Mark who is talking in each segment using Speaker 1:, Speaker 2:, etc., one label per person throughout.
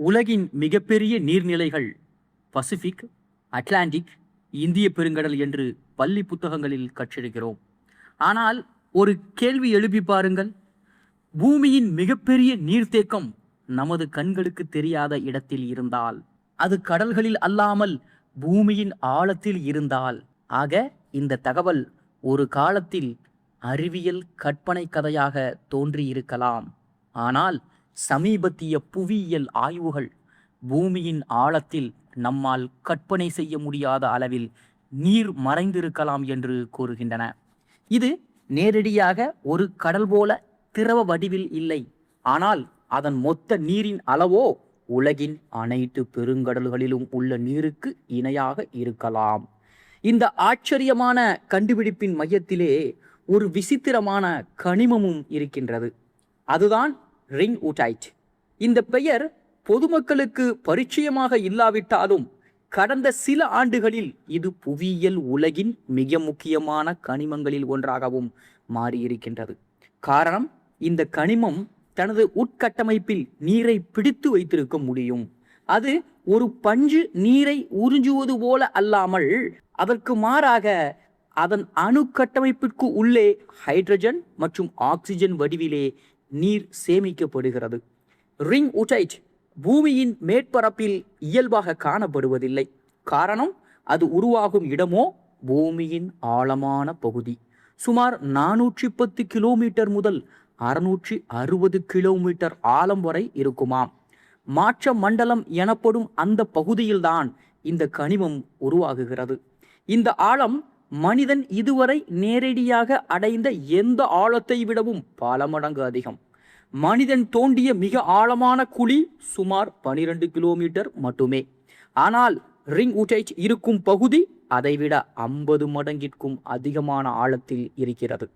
Speaker 1: உலகின் மிகப்பெரிய நீர்நிலைகள் பசிபிக், அட்லாண்டிக், இந்திய பெருங்கடல் என்று பள்ளி புத்தகங்களில் கற்றிருக்கிறோம். ஆனால் ஒரு கேள்வி எழுப்பி பாருங்கள். பூமியின் மிகப்பெரிய நீர்த்தேக்கம் நமது கண்களுக்கு தெரியாத இடத்தில் இருந்தால், அது கடல்களில் அல்லாமல் பூமியின் ஆழத்தில் இருந்தால், ஆக இந்த தகவல் ஒரு காலத்தில் அறிவியல் கற்பனை கதையாக தோன்றியிருக்கலாம். ஆனால் சமீபத்திய புவியியல் ஆய்வுகள் பூமியின் ஆழத்தில் நம்மால் கற்பனை செய்ய முடியாத அளவில் நீர் மறைந்திருக்கலாம் என்று கூறுகின்றன. இது நேரடியாக ஒரு கடல் போல திரவ வடிவில் இல்லை, ஆனால் அதன் மொத்த நீரின் அளவோ உலகின் அனைத்து பெருங்கடல்களிலும் உள்ள நீருக்கு இணையாக இருக்கலாம். இந்த ஆச்சரியமான கண்டுபிடிப்பின் மையத்திலே ஒரு விசித்திரமான கனிமமும் இருக்கின்றது. அதுதான் ரிங் ஊட்டைட். இந்த பெயர் பொதுமக்களுக்கு பரிச்சயமாக இல்லாவிட்டாலும் கடந்த சில ஆண்டுகளில் இது புவியியல் உலகின் மிக முக்கியமான கனிமங்களில் ஒன்றாகவும் மாறியிருக்கின்றது. காரணம், இந்த கனிமம் தனது உட்கட்டமைப்பில் நீரை பிடித்து வைத்திருக்க முடியும். அது ஒரு பஞ்சு நீரை உறிஞ்சுவது போல அல்லாமல் அதற்கு மாறாக அதன் அணு கட்டமைப்பிற்கு உள்ளே ஹைட்ரஜன் மற்றும் ஆக்சிஜன் வடிவிலே நீர் சேமிக்கப்படுகிறது. ரிங் ஊட்டைட் பூமியின் மேற்பரப்பில் இயல்பாக காணப்படுவதில்லை. காரணம், அது உருவாகும் இடமோ பூமியின் ஆழமான பகுதி. சுமார் 410 கிலோமீட்டர் முதல் 660 கிலோமீட்டர் ஆழம் வரை இருக்குமாம். மாற்ற மண்டலம் எனப்படும் அந்த பகுதியில்தான் இந்த கனிமம் உருவாகுகிறது. இந்த ஆழம் மனிதன் இதுவரை நேரடியாக அடைந்த எந்த ஆழத்தை விடவும் பல மடங்கு அதிகம். மனிதன் தோண்டிய மிக ஆழமான குழி சுமார் 12 கிலோமீட்டர் மட்டுமே. ஆனால் ரிங் ஊட்டைட் இருக்கும் பகுதி அதைவிட 50 மடங்கிற்கும் அதிகமான ஆழத்தில் இருக்கிறது.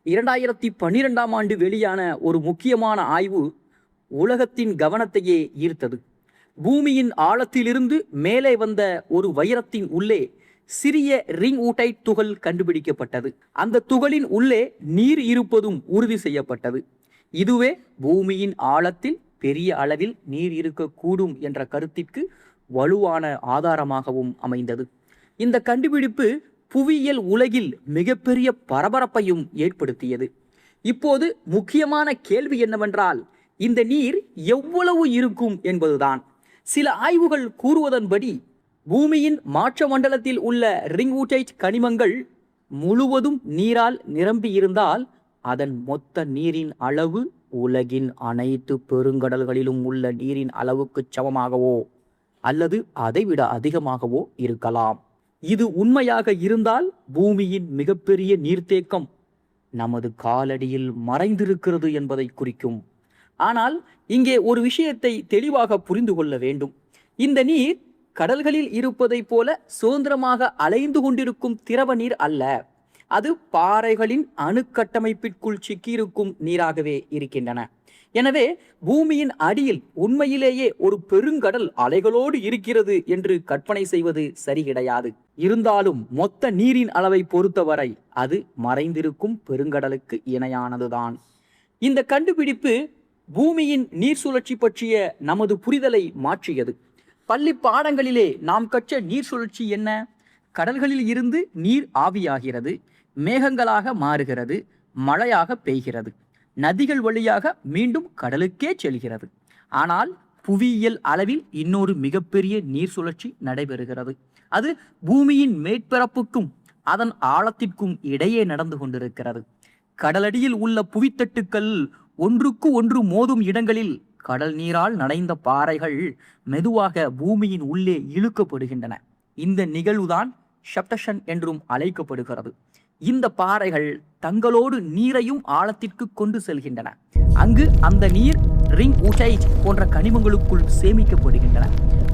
Speaker 1: 2012ஆம் ஆண்டு வெளியான ஒரு முக்கியமான ஆய்வு உலகத்தின் கவனத்தையே ஈர்த்தது. பூமியின் ஆழத்திலிருந்து மேலே வந்த ஒரு வைரத்தின் உள்ளே சிறிய ரிங் ஊட்டைட் துகள் கண்டுபிடிக்கப்பட்டது. அந்த துகளின் உள்ளே நீர் இருப்பதும் உறுதி செய்யப்பட்டது. இதுவே பூமியின் ஆழத்தில் பெரிய அளவில் நீர் இருக்கக்கூடும் என்ற கருத்திற்கு வலுவான ஆதாரமாகவும் அமைந்தது. இந்த கண்டுபிடிப்பு புவியியல் உலகில் மிகப்பெரிய பரபரப்பையும் ஏற்படுத்தியது. இப்போது முக்கியமான கேள்வி என்னவென்றால், இந்த நீர் எவ்வளவு இருக்கும் என்பதுதான். சில ஆய்வுகள் கூறுவதன்படி பூமியின் மாற்ற மண்டலத்தில் உள்ள ரிங் ஊட்டைட் கனிமங்கள் முழுவதும் நீரால் நிரம்பியிருந்தால் அதன் மொத்த நீரின் அளவு உலகின் அனைத்து பெருங்கடல்களிலும் உள்ள நீரின் அளவுக்கு சமமாகவோ அல்லது அதைவிட அதிகமாகவோ இருக்கலாம். இது உண்மையாக இருந்தால் பூமியின் மிகப்பெரிய நீர்த்தேக்கம் நமது காலடியில் மறைந்திருக்கிறது என்பதை குறிக்கும். ஆனால் இங்கே ஒரு விஷயத்தை தெளிவாக புரிந்து கொள்ள வேண்டும். இந்த நீர் கடல்களில் இருப்பதை போல சுதந்திரமாக அலைந்து கொண்டிருக்கும் திரவ நீர் அல்ல. அது பாறைகளின் அணுக்கட்டமைப்பிற்குள் சிக்கியிருக்கும் நீராகவே இருக்கின்றன. எனவே பூமியின் அடியில் உண்மையிலேயே ஒரு பெருங்கடல் அலைகளோடு இருக்கிறது என்று கற்பனை செய்வது சரி கிடையாது. இருந்தாலும் மொத்த நீரின் அளவை பொறுத்தவரை அது மறைந்திருக்கும் பெருங்கடலுக்கு இணையானதுதான். இந்த கண்டுபிடிப்பு பூமியின் நீர் சுழற்சி பற்றிய நமது புரிதலை மாற்றியது. பள்ளி பாடங்களிலே நாம் கற்ற நீர் சுழற்சி என்ன? கடல்களில் இருந்து நீர் ஆவியாகிறது, மேகங்களாக மாறுகிறது, மழையாக பெய்கிறது, நதிகள் வழியாக மீண்டும் கடலுக்கே செல்கிறது. ஆனால் புவியியல் அளவில் இன்னொரு மிகப்பெரிய நீர் சுழற்சி நடைபெறுகிறது. அது பூமியின் மேற்பரப்புக்கும் அதன் ஆழத்திற்கும் இடையே நடந்து கொண்டிருக்கிறது. கடலடியில் உள்ள புவித்தட்டுக்கள் ஒன்றுக்கு ஒன்று மோதும் இடங்களில் கடல் நீரால் நனைந்த பாறைகள் மெதுவாக பூமியின் உள்ளே இழுக்கப்படுகின்றன. இந்த நிகழ்வுதான் சப்டஷன் என்றும் அழைக்கப்படுகிறது. இந்த பாறைகள் தங்களோடு நீரையும் ஆழத்திற்கு கொண்டு செல்கின்றன. அங்கு அந்த நீர் ரிங் ஊட்டைட் போன்ற கனிமங்களுக்குள் சேமிக்கப்படுகின்றன.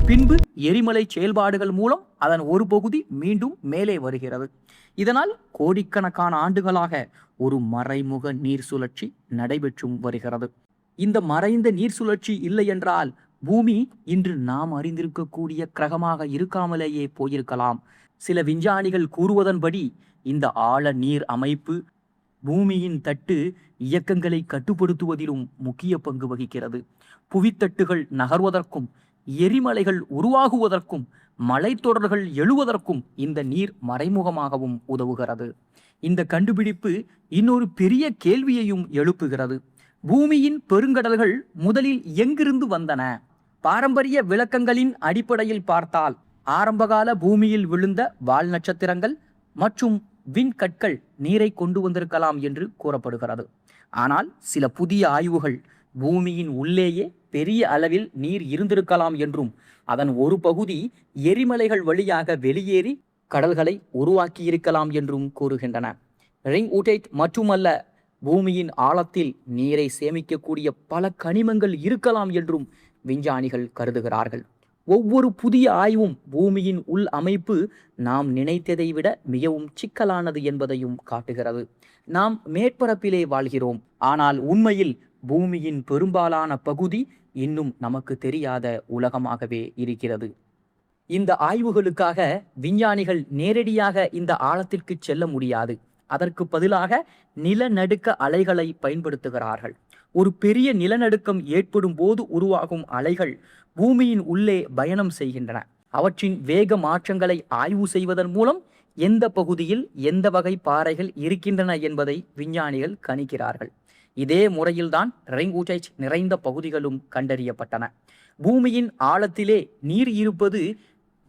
Speaker 1: பின்பு எரிமலை செயல்பாடுகள் மூலம் அதன் ஒரு பகுதி மீண்டும் மேலே வருகிறது. இதனால் கோடிக்கணக்கான ஆண்டுகளாக ஒரு மறைமுக நீர் சுழற்சி நடைபெற்றும் வருகிறது. இந்த மறைந்த நீர் சுழற்சி இல்லை என்றால் பூமி இன்று நாம் அறிந்திருக்கக்கூடிய கிரகமாக இருக்காமலேயே போயிருக்கலாம். சில விஞ்ஞானிகள் கூறுவதன்படி இந்த ஆழ நீர் அமைப்பு பூமியின் தட்டு இயக்கங்களை கட்டுப்படுத்துவதிலும் முக்கிய பங்கு வகிக்கிறது. புவித்தட்டுகள் நகர்வதற்கும் எரிமலைகள் உருவாகுவதற்கும் மலைத்தொடர்கள் எழுவதற்கும் இந்த நீர் மறைமுகமாகவும் உதவுகிறது. இந்த கண்டுபிடிப்பு இன்னொரு பெரிய கேள்வியையும் எழுப்புகிறது. பூமியின் பெருங்கடல்கள் முதலில் எங்கிருந்து வந்தன? பாரம்பரிய விளக்கங்களின் அடிப்படையில் பார்த்தால் ஆரம்பகால பூமியில் விழுந்த வால் நட்சத்திரங்கள் மற்றும் விண்கற்கள் நீரை கொண்டு வந்திருக்கலாம் என்று கூறப்படுகிறது. ஆனால் சில புதிய ஆய்வுகள் பூமியின் உள்ளேயே பெரிய அளவில் நீர் இருந்திருக்கலாம் என்றும் அதன் ஒரு பகுதி எரிமலைகள் வழியாக வெளியேறி கடல்களை உருவாக்கியிருக்கலாம் என்றும் கூறுகின்றன. ரிங் ஊட்டைட் மட்டுமல்ல, பூமியின் ஆழத்தில் நீரை சேமிக்கக்கூடிய பல கனிமங்கள் இருக்கலாம் என்றும் விஞ்ஞானிகள் கருதுகிறார்கள். ஒவ்வொரு புதிய ஆய்வும் பூமியின் உள் அமைப்பு நாம் நினைத்ததை விட மிகவும் சிக்கலானது என்பதையும் காட்டுகிறது. நாம் மேற்பரப்பிலே வாழ்கிறோம், ஆனால் உண்மையில் பூமியின் பெரும்பாலான பகுதி இன்னும் நமக்கு தெரியாத உலகமாகவே இருக்கிறது. இந்த ஆய்வுகளுக்காக விஞ்ஞானிகள் நேரடியாக இந்த ஆழத்திற்கு செல்ல முடியாது. அதற்கு பதிலாக நிலநடுக்க அலைகளை பயன்படுத்துகிறார்கள். ஒரு பெரிய நிலநடுக்கம் ஏற்படும் போது உருவாகும் அலைகள் பூமியின் உள்ளே பயணம் செய்கின்றன. அவற்றின் வேக மாற்றங்களை ஆய்வு செய்வதன் மூலம் எந்த பகுதியில் எந்த வகை பாறைகள் இருக்கின்றன என்பதை விஞ்ஞானிகள் கணிக்கிறார்கள். இதே முறையில்தான் ரிங் ஊட்டைட் நிறைந்த பகுதிகளும் கண்டறியப்பட்டன. பூமியின் ஆழத்திலே நீர் இருப்பது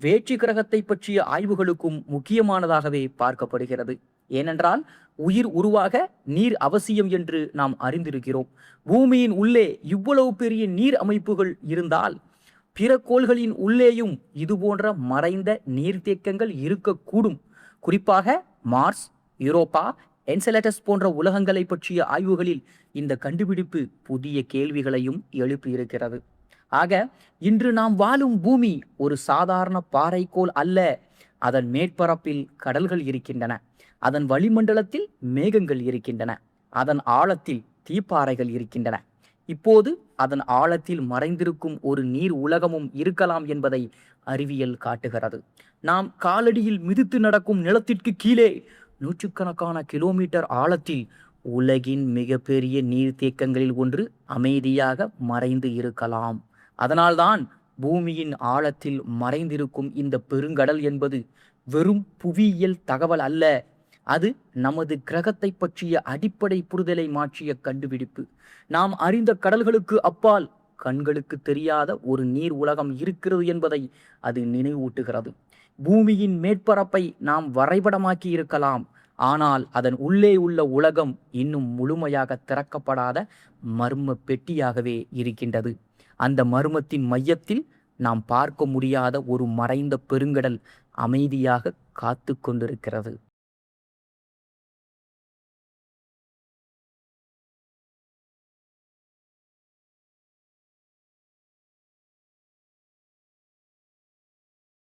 Speaker 1: வேற்று கிரகத்தை பற்றிய ஆய்வுகளுக்கும் முக்கியமானதாகவே பார்க்கப்படுகிறது. ஏனென்றால் உயிர் உருவாக நீர் அவசியம் என்று நாம் அறிந்திருக்கிறோம். பூமியின் உள்ளே இவ்வளவு பெரிய நீர் அமைப்புகள் இருந்தால் பிற கோள்களின் உள்ளேயும் இதுபோன்ற மறைந்த நீர்த்தேக்கங்கள் இருக்கக்கூடும். குறிப்பாக மார்ஸ், யூரோப்பா, என்செலடஸ் போன்ற உலகங்களை பற்றிய ஆய்வுகளில் இந்த கண்டுபிடிப்பு புதிய கேள்விகளையும் எழுப்பியிருக்கிறது. ஆக இன்று நாம் வாழும் பூமி ஒரு சாதாரண பாறைக்கோள் அல்ல. அதன் மேற்பரப்பில் கடல்கள் இருக்கின்றன, அதன் வளிமண்டலத்தில் மேகங்கள் இருக்கின்றன, அதன் ஆழத்தில் தீப்பாறைகள் இருக்கின்றன. இப்போது அதன் ஆழத்தில் மறைந்திருக்கும் ஒரு நீர் உலகமும் இருக்கலாம் என்பதை அறிவியல் காட்டுகிறது. நாம் காலடியில் மிதித்து நடக்கும் நிலத்திற்கு கீழே நூற்றுக்கணக்கான கிலோமீட்டர் ஆழத்தில் உலகின் மிகப்பெரிய நீர்த்தேக்கங்களில் ஒன்று அமைதியாக மறைந்து இருக்கலாம். அதனால்தான் பூமியின் ஆழத்தில் மறைந்திருக்கும் இந்த பெருங்கடல் என்பது வெறும் புவியியல் தகவல் அல்ல, அது நமது கிரகத்தை பற்றிய அடிப்படை புரிதலை மாற்றிய கண்டுபிடிப்பு. நாம் அறிந்த கடல்களுக்கு அப்பால் கண்களுக்கு தெரியாத ஒரு நீர் உலகம் இருக்கிறது என்பதை அது நினைவூட்டுகிறது. பூமியின் மேற்பரப்பை நாம் வரைபடமாக்கி இருக்கலாம், ஆனால் அதன் உள்ளே உள்ள உலகம் இன்னும் முழுமையாக திறக்கப்படாத மர்ம பெட்டியாகவே இருக்கின்றது. அந்த மர்மத்தின் மையத்தில் நாம் பார்க்க முடியாத ஒரு மறைந்த பெருங்கடல் அமைதியாக காத்து கொண்டிருக்கிறது.